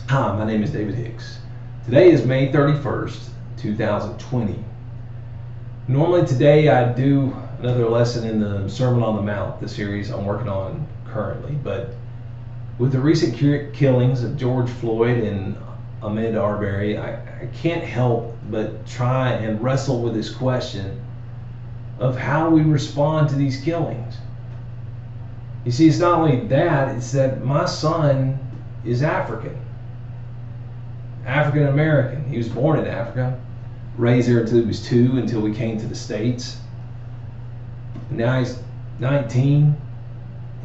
Hi, my name is David Hicks. Today is May 31st, 2020. Normally today I do another lesson in the Sermon on the Mount, the series I'm working on currently, but with the recent killings of George Floyd and Ahmaud Arbery, I can't help but try and wrestle with this question of how we respond to these killings. You see, it's not only that, it's that my son is African American. He was born in Africa, raised there until he was 2, until we came to the States. Now he's 19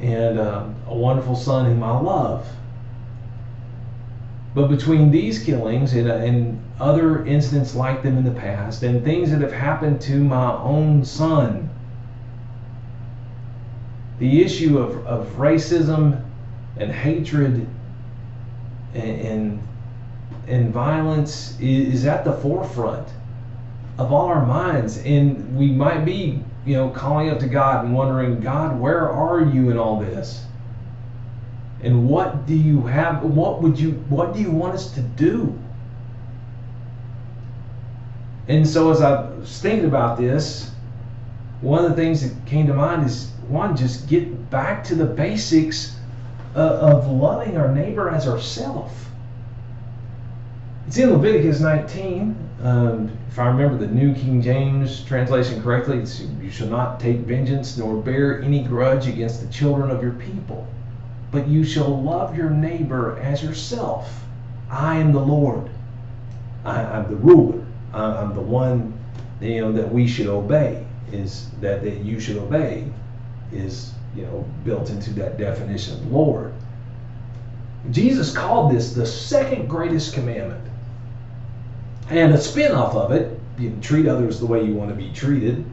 and a wonderful son whom I love. But between these killings and other incidents like them in the past, and things that have happened to my own son, the issue of racism and hatred and violence is at the forefront of all our minds. And we might be, calling up to God and wondering, God, where are you in all this? And what do you have? What do you want us to do? And so as I was thinking about this, one of the things that came to mind is, one, just get back to the basics of loving our neighbor as ourselves. It's in Leviticus 19. If I remember the New King James translation correctly, it's, you shall not take vengeance nor bear any grudge against the children of your people, but you shall love your neighbor as yourself. I am the Lord. I'm the ruler. I'm the one that we should obey. Is that you should obey is built into that definition of Lord. Jesus called this the second greatest commandment. And a spin-off of it, you treat others the way you want to be treated,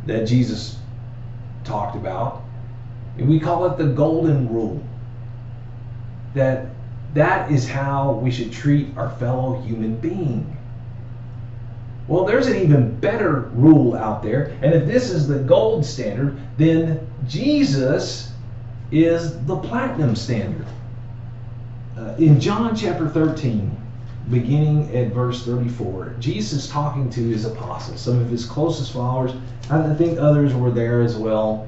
that Jesus talked about. And we call it the golden rule. That is how we should treat our fellow human being. Well, there's an even better rule out there. And if this is the gold standard, then Jesus is the platinum standard. In John chapter 13, beginning at verse 34, Jesus is talking to his apostles, some of his closest followers. I think others were there as well.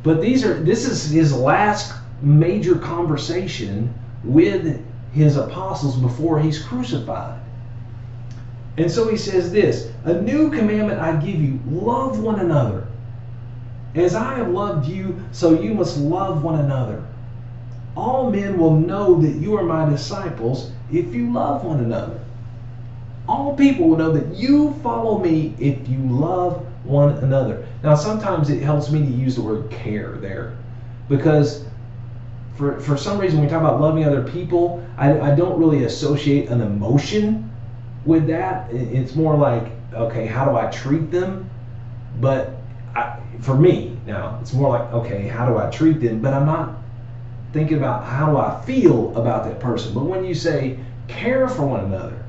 But this is his last major conversation with his apostles before he's crucified. And so he says this, a new commandment I give you, love one another. As I have loved you, so you must love one another. All men will know that you are my disciples if you love one another. All people will know that you follow me if you love one another. Now, sometimes it helps me to use the word care there, because for some reason when we talk about loving other people, I don't really associate an emotion with that. It's more like, okay, how do I treat them? But for me now, it's more like, okay, how do I treat them? But I'm not thinking about how do I feel about that person. But when you say care for one another,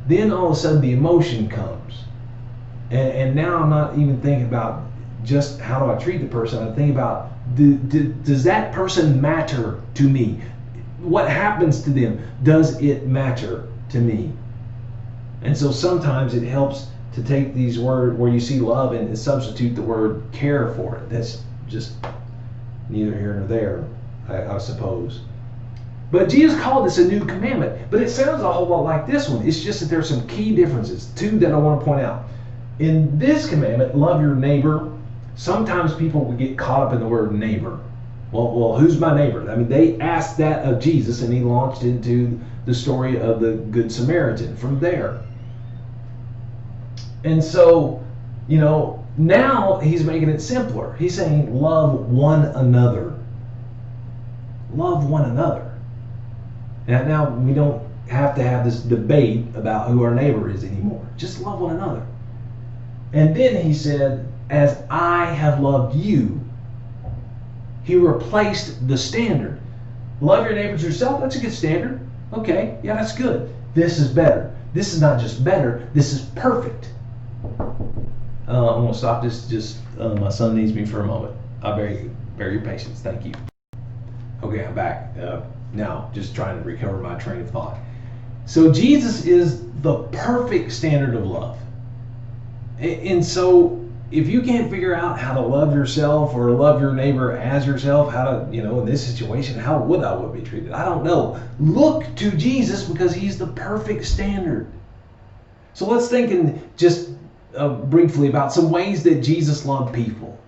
then all of a sudden the emotion comes. And now I'm not even thinking about just how do I treat the person. I'm thinking about, does that person matter to me? What happens to them? Does it matter to me? And so sometimes it helps to take these words where you see love and substitute the word care for it. That's just neither here nor there, I suppose. But Jesus called this a new commandment. But it sounds a whole lot like this one. It's just that there's some key differences, two that I want to point out. In this commandment, love your neighbor, sometimes people would get caught up in the word neighbor. Well, who's my neighbor? I mean, they asked that of Jesus, and he launched into the story of the Good Samaritan from there. And so, now he's making it simpler. He's saying love one another. Love one another. Now we don't have to have this debate about who our neighbor is anymore. Just love one another. And then he said, as I have loved you. He replaced the standard. Love your neighbors yourself, that's a good standard. Okay, yeah, that's good. This is better. This is not just better, this is perfect. I'm going to stop this. My son needs me for a moment. I bear your patience. Thank you. Okay, I'm back. Now, just trying to recover my train of thought. So Jesus is the perfect standard of love. And so if you can't figure out how to love yourself or love your neighbor as yourself, how to, in this situation, how would I be treated? I don't know. Look to Jesus because he's the perfect standard. So let's think just briefly about some ways that Jesus loved people.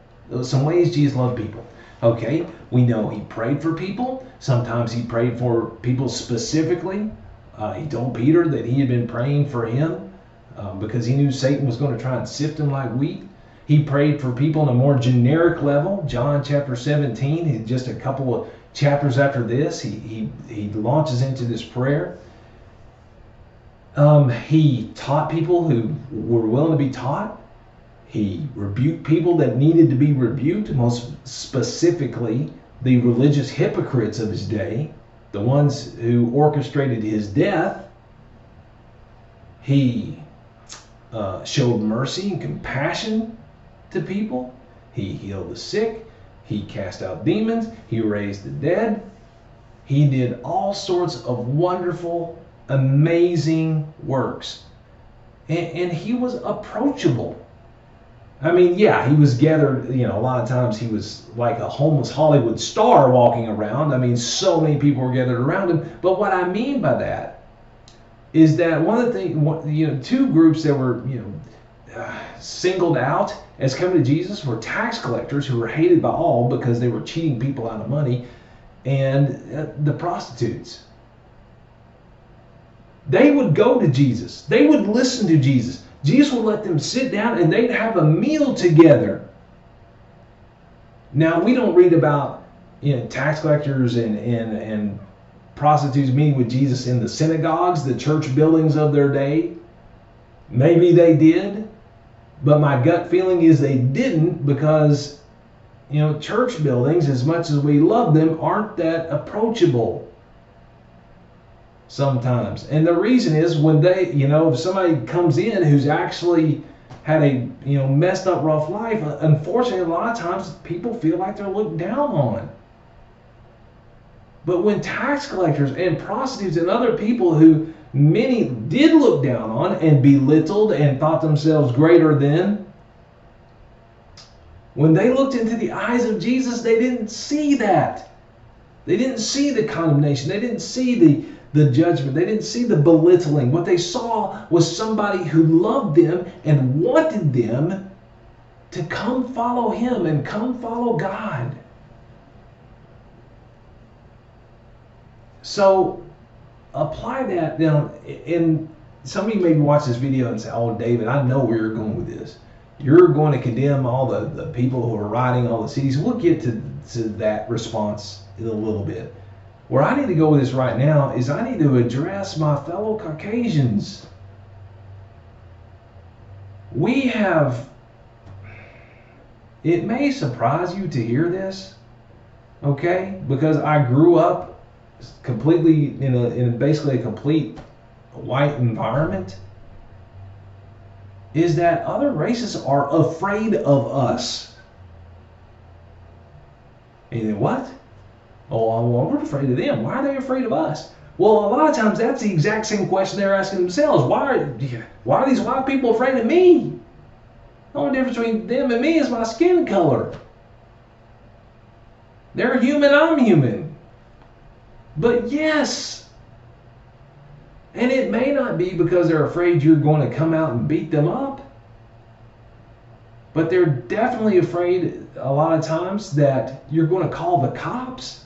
Some ways Jesus loved people. Okay, we know he prayed for people. Sometimes he prayed for people specifically. He told Peter that he had been praying for him because he knew Satan was going to try and sift him like wheat. He prayed for people on a more generic level. John chapter 17, just a couple of chapters after this, he launches into this prayer. He taught people who were willing to be taught. He rebuked people that needed to be rebuked, most specifically the religious hypocrites of his day, the ones who orchestrated his death. He showed mercy and compassion to people. He healed the sick. He cast out demons. He raised the dead. He did all sorts of wonderful, amazing works. And he was approachable. I mean, yeah, he was gathered, a lot of times he was like a homeless Hollywood star walking around. I mean, so many people were gathered around him. But what I mean by that is that one of the things, two groups that were, singled out as coming to Jesus were tax collectors who were hated by all because they were cheating people out of money, and the prostitutes. They would go to Jesus. They would listen to Jesus. Jesus would let them sit down and they'd have a meal together. Now, we don't read about tax collectors and prostitutes meeting with Jesus in the synagogues, the church buildings of their day. Maybe they did, but my gut feeling is they didn't because, church buildings, as much as we love them, aren't that approachable sometimes. And the reason is when they, if somebody comes in who's actually had a, messed up, rough life, unfortunately, a lot of times people feel like they're looked down on. But when tax collectors and prostitutes and other people who many did look down on and belittled and thought themselves greater than, when they looked into the eyes of Jesus, they didn't see that. They didn't see the condemnation. They didn't see the judgment. They didn't see the belittling. What they saw was somebody who loved them and wanted them to come follow him and come follow God. So apply that now. And some of you maybe watch this video and say, oh, David, I know where you're going with this. You're going to condemn all the people who are rioting all the cities. We'll get to that response in a little bit. Where I need to go with this right now is I need to address my fellow Caucasians. We have, it may surprise you to hear this, okay? Because I grew up completely in basically a complete white environment, is that other races are afraid of us. And you think, what? Oh, well, we're afraid of them. Why are they afraid of us? Well, a lot of times that's the exact same question they're asking themselves. Why are these white people afraid of me? The only difference between them and me is my skin color. They're human, I'm human. But yes. And it may not be because they're afraid you're going to come out and beat them up. But they're definitely afraid a lot of times that you're going to call the cops.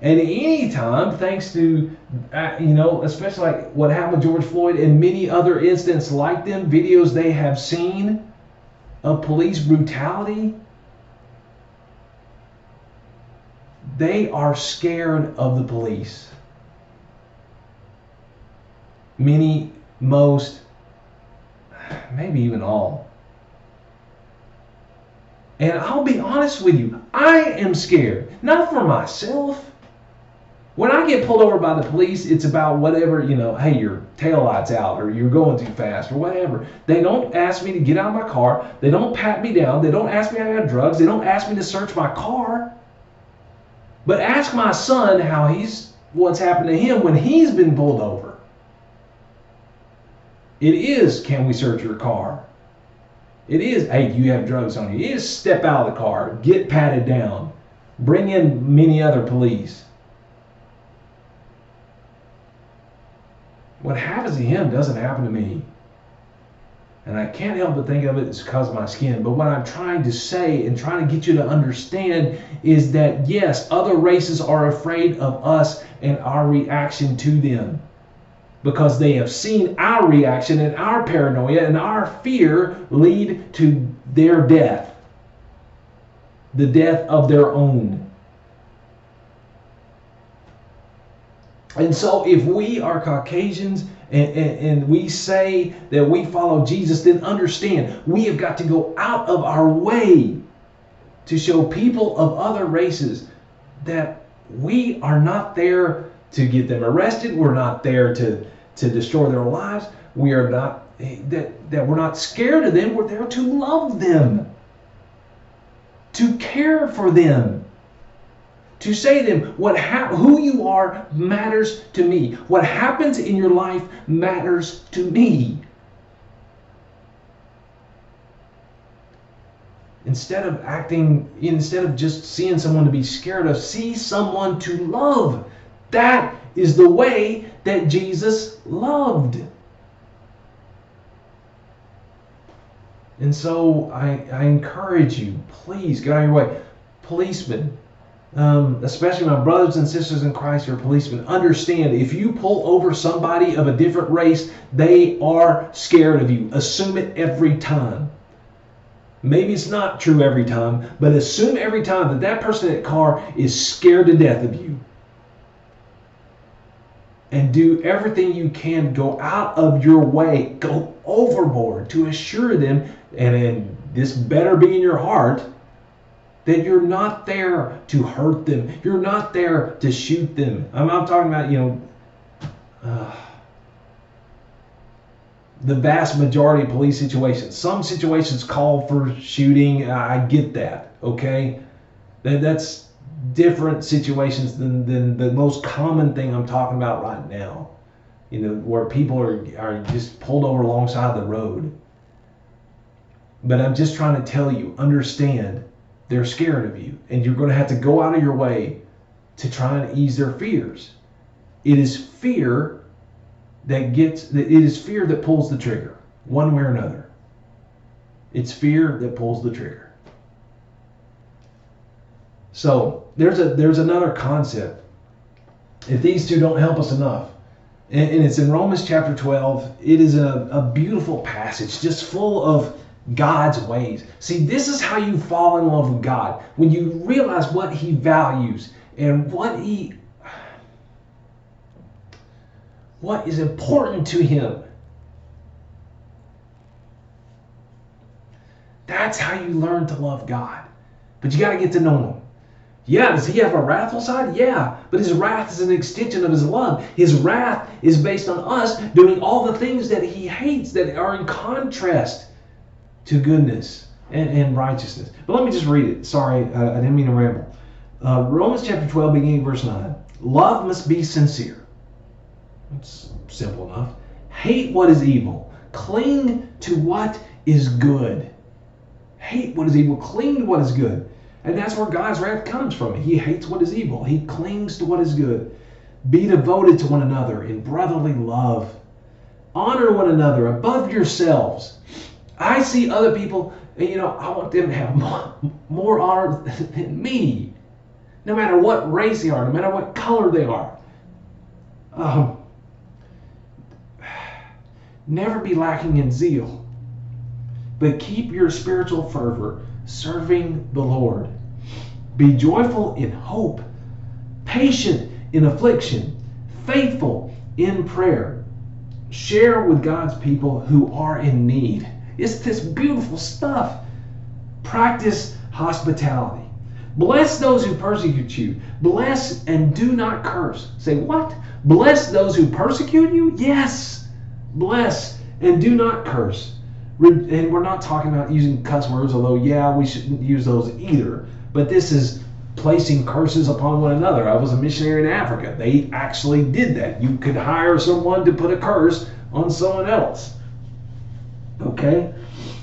And anytime, thanks to, especially like what happened with George Floyd and many other incidents like them, videos they have seen of police brutality, they are scared of the police. Many, most, maybe even all. And I'll be honest with you, I am scared. Not for myself. When I get pulled over by the police, it's about whatever, hey, your taillight's out or you're going too fast or whatever. They don't ask me to get out of my car. They don't pat me down. They don't ask me if I got drugs. They don't ask me to search my car. But ask my son what's happened to him when he's been pulled over. It is, can we search your car? It is, hey, do you have drugs on you? It is, step out of the car, get patted down, bring in many other police. What happens to him doesn't happen to me. And I can't help but think of it as because of my skin. But what I'm trying to say and trying to get you to understand is that, yes, other races are afraid of us and our reaction to them, because they have seen our reaction and our paranoia and our fear lead to their death, the death of their own. And so if we are Caucasians and we say that we follow Jesus, then understand we have got to go out of our way to show people of other races that we are not there to get them arrested. We're not there to destroy their lives. We are not, that we're not scared of them. We're there to love them, to care for them, to say to them, who you are matters to me. What happens in your life matters to me. Instead of just seeing someone to be scared of, see someone to love. That is the way that Jesus loved. And so I encourage you, please get out of your way. Policemen, especially my brothers and sisters in Christ who are policemen, understand if you pull over somebody of a different race, they are scared of you. Assume it every time. Maybe it's not true every time, but assume every time that person in that car is scared to death of you. And do everything you can, go out of your way, go overboard to assure them, and this better be in your heart, that you're not there to hurt them. You're not there to shoot them. I'm talking about, the vast majority of police situations. Some situations call for shooting. I get that, okay? That's different situations than the most common thing I'm talking about right now. Where people are just pulled over alongside the road. But I'm just trying to tell you, understand, they're scared of you. And you're going to have to go out of your way to try and ease their fears. It is fear that pulls the trigger, one way or another. It's fear that pulls the trigger. So there's another concept. If these two don't help us enough, and it's in Romans chapter 12, it is a beautiful passage, just full of God's ways. See, this is how you fall in love with God. When you realize what He values and what is important to Him. That's how you learn to love God. But you got to get to know Him. Yeah, does He have a wrathful side? Yeah, but His wrath is an extension of His love. His wrath is based on us doing all the things that He hates, that are in contrast to goodness and righteousness. But let me just read it. Sorry, I didn't mean to ramble. Romans chapter 12, beginning verse 9. Love must be sincere. It's simple enough. Hate what is evil. Cling to what is good. Hate what is evil. Cling to what is good. And that's where God's wrath comes from. He hates what is evil. He clings to what is good. Be devoted to one another in brotherly love. Honor one another above yourselves. I see other people, and I want them to have more honor than me. No matter what race they are, no matter what color they are. Never be lacking in zeal, but keep your spiritual fervor serving the Lord. Be joyful in hope, patient in affliction, faithful in prayer. Share with God's people who are in need. It's this beautiful stuff. Practice hospitality. Bless those who persecute you. Bless and do not curse. Say what? Bless those who persecute you? Yes. Bless and do not curse. And we're not talking about using cuss words, although, yeah, we shouldn't use those either. But this is placing curses upon one another. I was a missionary in Africa. They actually did that. You could hire someone to put a curse on someone else. Okay?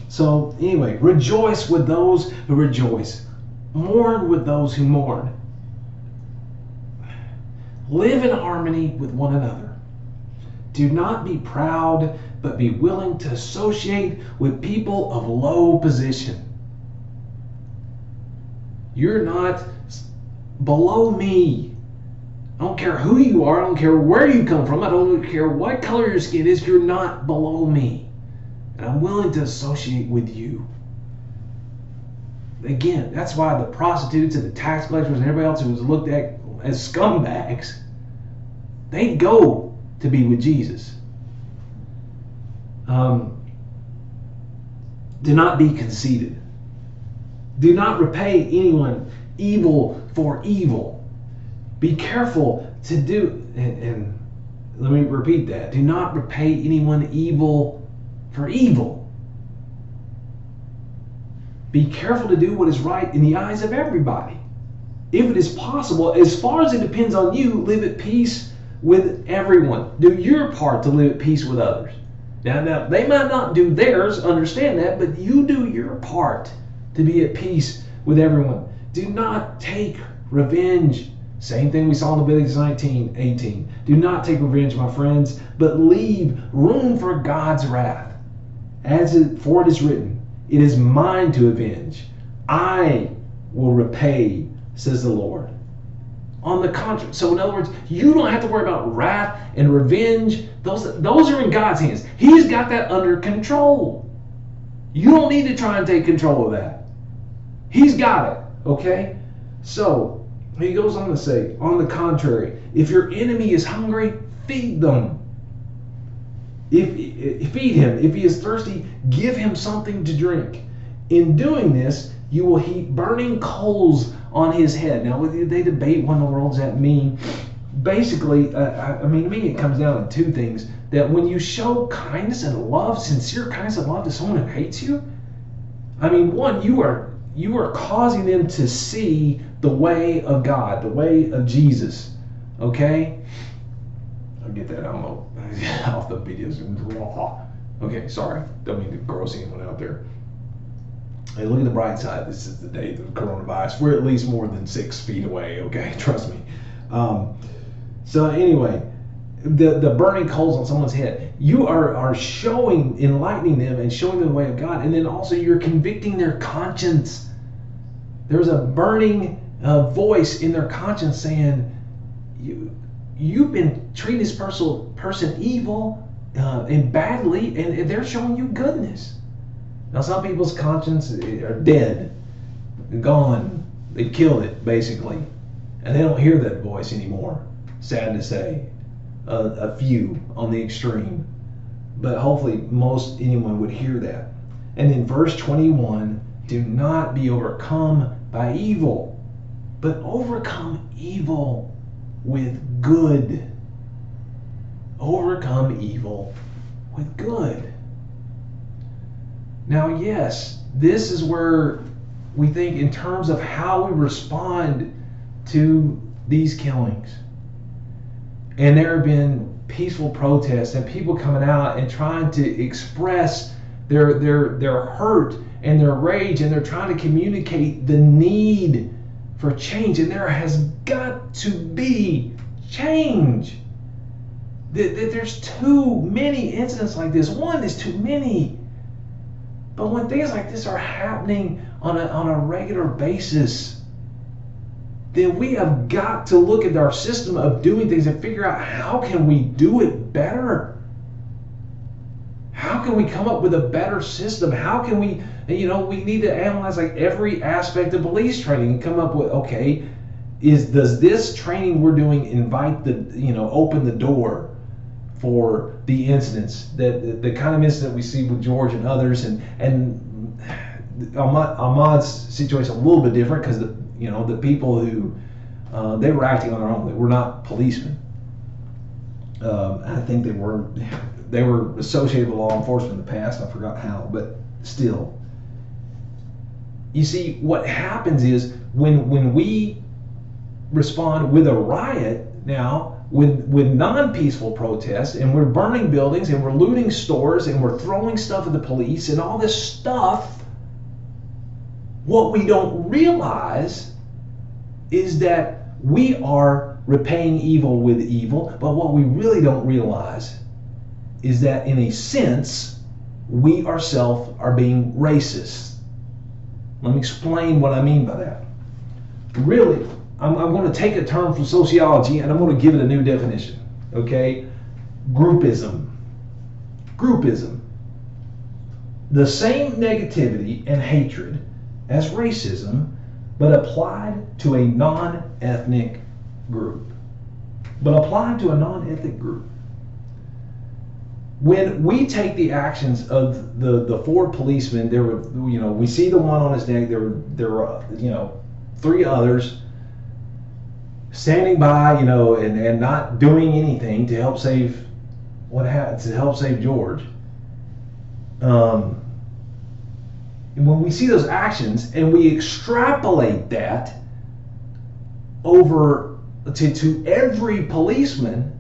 So anyway, rejoice with those who rejoice. Mourn with those who mourn. Live in harmony with one another. Do not be proud, but be willing to associate with people of low position. You're not below me. I don't care who you are. I don't care where you come from. I don't care what color your skin is. You're not below me. And I'm willing to associate with you. Again, that's why the prostitutes and the tax collectors and everybody else who was looked at as scumbags, they go to be with Jesus. Do not be conceited. Do not repay anyone evil for evil. Be careful to do, and let me repeat that. Do not repay anyone evil for evil. Be careful to do what is right in the eyes of everybody. If it is possible, as far as it depends on you, live at peace with everyone. Do your part to live at peace with others. Now, they might not do theirs, understand that, but you do your part to be at peace with everyone. Do not take revenge. Same thing we saw in Leviticus 19:18. Do not take revenge, my friends, but leave room for God's wrath. For it is written, it is mine to avenge. I will repay, says the Lord. On the contrary, so in other words, you don't have to worry about wrath and revenge. Those are in God's hands. He's got that under control. You don't need to try and take control of that. He's got it, okay? So, he goes on to say, on the contrary, if your enemy is hungry, feed them. Feed him. If he is thirsty, give him something to drink. In doing this, you will heap burning coals on his head. Now, they debate what in the world does that mean. Basically, to me, it comes down to two things. That when you show kindness and love, sincere kindness and love to someone who hates you, one, you are causing them to see the way of God, the way of Jesus. Okay? I'll get that off the videos. Okay, sorry. Don't mean to gross anyone out there. Hey, look at the bright side. This is the day of the coronavirus. We're at least more than 6 feet away, okay? Trust me. So anyway, the burning coals on someone's head. You are showing, enlightening them and showing them the way of God. And then also you're convicting their conscience. There's a burning voice in their conscience saying, you've been treating this person evil and badly, and they're showing you goodness. Now, some people's conscience are dead, gone. They killed it, basically. And they don't hear that voice anymore. Sad to say. A few on the extreme. But hopefully anyone would hear that. And in verse 21, do not be overcome by evil, but overcome evil with good. Overcome evil with good. Now, yes, this is where we think in terms of how we respond to these killings. And there have been peaceful protests and people coming out and trying to express their hurt and their rage, and they're trying to communicate the need for change. And there has got to be change. There's too many incidents like this. One is too many. But when things like this are happening on a regular basis, then we have got to look at our system of doing things and figure out how can we do it better. How can we come up with a better system? How can we, we need to analyze like every aspect of police training and come up with, okay, does this training we're doing open the door for the incidents, the kind of incident we see with George and others, and Ahmaud's situation a little bit different because the people who they were acting on their own. They were not policemen. I think they were associated with law enforcement in the past. I forgot how, but still. You see, what happens is when we respond with a riot now, with non-peaceful protests, and we're burning buildings and we're looting stores and we're throwing stuff at the police and all this stuff, what we don't realize is that we are repaying evil with evil. But what we really don't realize is that in a sense, we ourselves are being racist. Let me explain what I mean by that. Really, I'm going to take a term from sociology and I'm going to give it a new definition. Okay? Groupism. Groupism. The same negativity and hatred as racism, but applied to a non-ethnic group. But applied to a non-ethnic group. When we take the actions of the four policemen, there were, we see the one on his neck. There were, three others standing by, and not doing anything to help save George. When we see those actions and we extrapolate that over to every policeman,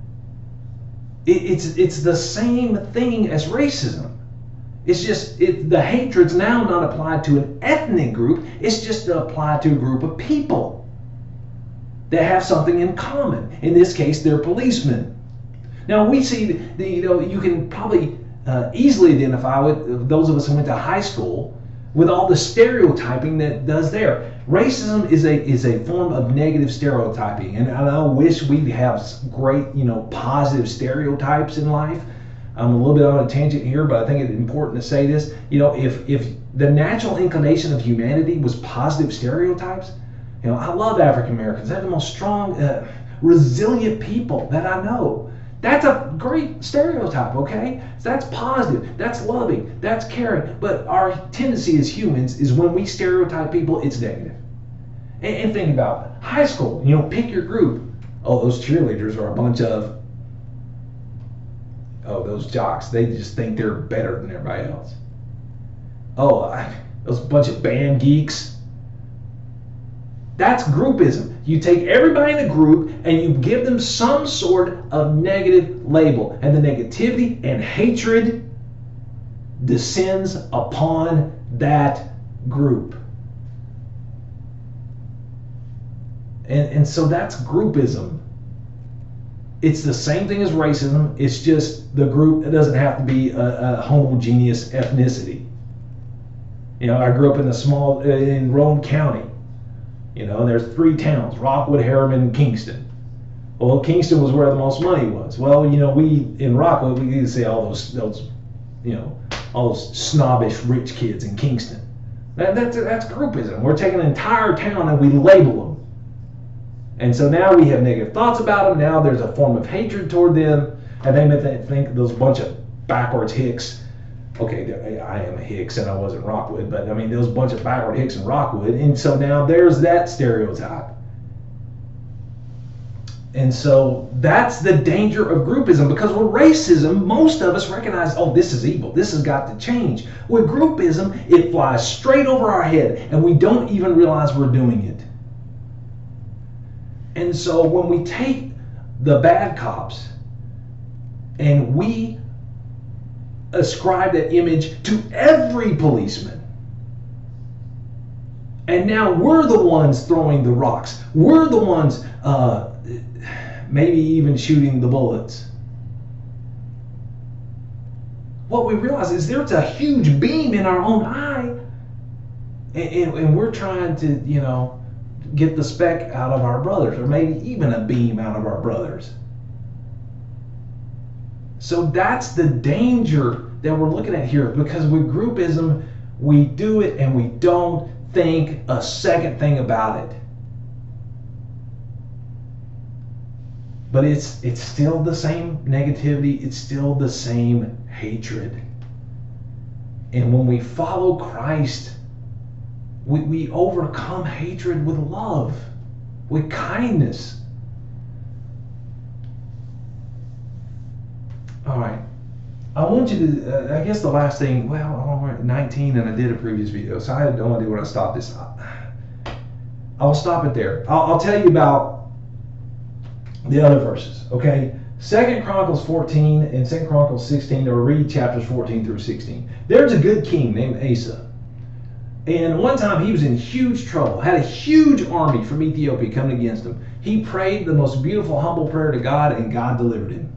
it's the same thing as racism. It's just the hatred's now not applied to an ethnic group. It's just applied to a group of people that have something in common. In this case, they're policemen. Now we see you can probably easily identify with those of us who went to high school with all the stereotyping that does there. Racism is a form of negative stereotyping, and I wish we'd have great, positive stereotypes in life. I'm a little bit on a tangent here, but I think it's important to say this. If the natural inclination of humanity was positive stereotypes, I love African Americans. They're the most strong, resilient people that I know. That's a great stereotype, okay? So that's positive, that's loving, that's caring. But our tendency as humans is when we stereotype people, it's negative. And think about it. High school, pick your group. Oh, those cheerleaders are a bunch of, those jocks. They just think they're better than everybody else. Those bunch of band geeks. That's groupism. You take everybody in a group and you give them some sort of negative label. And the negativity and hatred descends upon that group. And so that's groupism. It's the same thing as racism. It's just the group. It doesn't have to be a homogeneous ethnicity. I grew up in Roane County. There's 3 towns: Rockwood, Harriman, and Kingston. Well, Kingston was where the most money was. Well, we in Rockwood, we used to say all those snobbish rich kids in Kingston. That's groupism. We're taking an entire town and we label them. And so now we have negative thoughts about them. Now there's a form of hatred toward them, and they think those bunch of backwards hicks. Okay, I am a Hicks and I wasn't Rockwood, but there was a bunch of backward Hicks in Rockwood, and so now there's that stereotype. And so that's the danger of groupism, because with racism, most of us recognize, this is evil, this has got to change. With groupism, it flies straight over our head, and we don't even realize we're doing it. And so when we take the bad cops and we ascribe that image to every policeman, and now we're the ones throwing the rocks, we're the ones maybe even shooting the bullets, what we realize is there's a huge beam in our own eye, and we're trying to get the speck out of our brothers, or maybe even a beam out of our brothers. So that's the danger that we're looking at here, because with groupism, we do it and we don't think a second thing about it. But it's still the same negativity, it's still the same hatred. And when we follow Christ, we overcome hatred with love, with kindness. All right. I want you to, I guess the last thing, we're at 19 and I did a previous video, so I had no idea where to stop this. I'll stop it there. I'll tell you about the other verses, okay? 2 Chronicles 14 and 2 Chronicles 16, or read chapters 14 through 16. There's a good king named Asa. And one time he was in huge trouble, had a huge army from Ethiopia coming against him. He prayed the most beautiful, humble prayer to God, and God delivered him.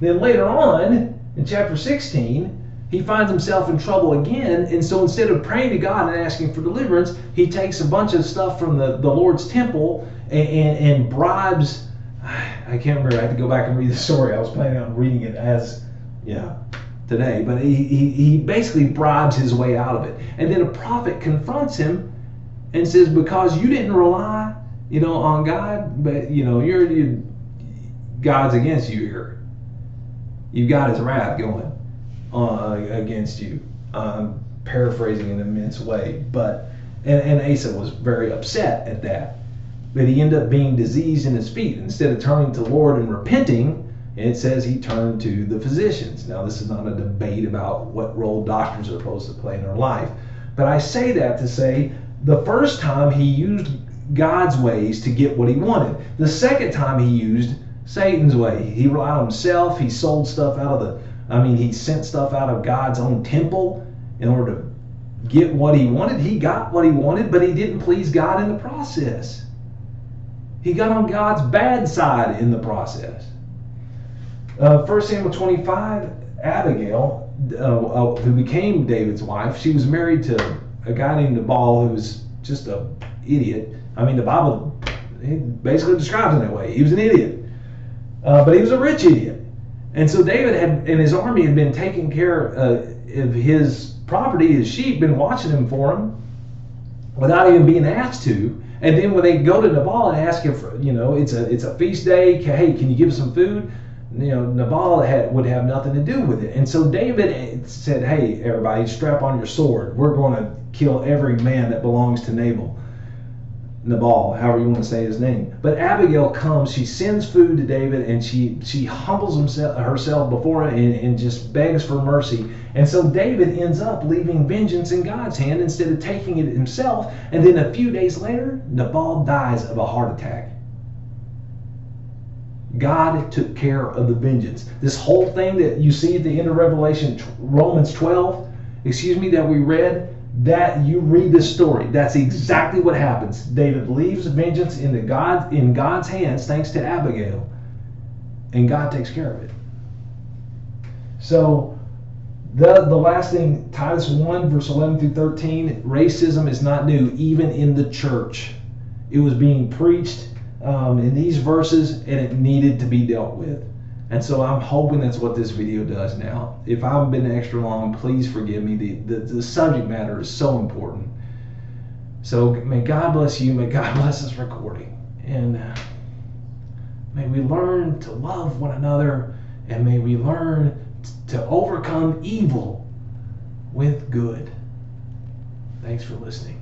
Then later on, in chapter 16, he finds himself in trouble again, and so instead of praying to God and asking for deliverance, he takes a bunch of stuff from the Lord's temple and bribes. I can't remember. I had to go back and read the story. I was planning on reading it today, but he basically bribes his way out of it. And then a prophet confronts him and says, because you didn't rely, on God, but you're God's against you here. You've got his wrath going against you. Paraphrasing in an immense way, and Asa was very upset at that. But he ended up being diseased in his feet. Instead of turning to the Lord and repenting, it says he turned to the physicians. Now, this is not a debate about what role doctors are supposed to play in our life. But I say that to say the first time he used God's ways to get what he wanted. The second time he used Satan's way. He relied on himself. He sold stuff he sent stuff out of God's own temple in order to get what he wanted. He got what he wanted, but he didn't please God in the process. He got on God's bad side in the process. 1 Samuel 25, Abigail, who became David's wife, she was married to a guy named Nabal who was just an idiot. The Bible basically describes him that way. He was an idiot. But he was a rich idiot. And so David and his army had been taking care of his property, his sheep, been watching him for him without even being asked to. And then when they go to Nabal and ask him for, it's a feast day, hey, can you give us some food? Nabal would have nothing to do with it. And so David said, hey, everybody, strap on your sword. We're going to kill every man that belongs to Nabal, however you want to say his name. But Abigail comes, she sends food to David, and she humbles herself before him and just begs for mercy. And so David ends up leaving vengeance in God's hand instead of taking it himself. And then a few days later, Nabal dies of a heart attack. God took care of the vengeance. This whole thing that you see at the end of Romans 12, that we read, that you read this story, that's exactly what happens. David leaves vengeance in God's hands thanks to Abigail, and God takes care of it. So the last thing, Titus 1 verse 11 through 13, racism is not new, even in the church. It was being preached in these verses, and it needed to be dealt with. And so I'm hoping that's what this video does now. If I've been extra long, please forgive me. The subject matter is so important. So may God bless you. May God bless this recording. And may we learn to love one another. And may we learn to overcome evil with good. Thanks for listening.